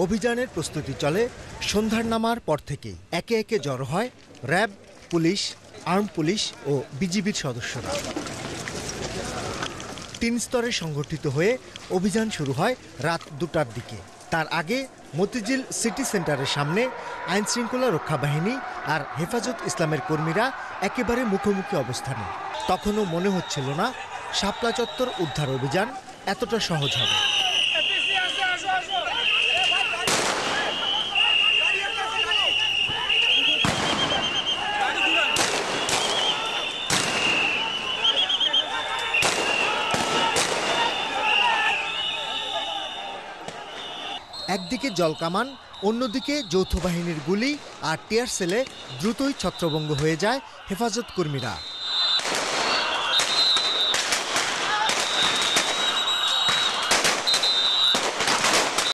অভিযানের প্রস্তুতি চলে সন্ধ্যার নামার পর থেকেই। একে একে জড়ো হয় র্যাব, পুলিশ, আর্ম পুলিশ ও বিজিবির সদস্যরা। 3 স্তরে সংগঠিত হয়ে অভিযান শুরু হয় রাত 2টার দিকে। তার আগে মতিঝিল সিটি সেন্টারের সামনে আইনশৃঙ্খলা রক্ষা বাহিনী আর হেফাজত ইসলামের কর্মীরা একেবারে মুখোমুখি অবস্থানে। তখনও মনে হচ্ছিল না শাপলা চত্বর উদ্ধার অভিযান এতটা সহজ হবে। একদিকে জলকামান, অন্যদিকে যৌথ বাহিনীর গুলি আর টিয়ার সেলে দ্রুতই ছত্রভঙ্গ হয়ে যায় হেফাজত কর্মীরা।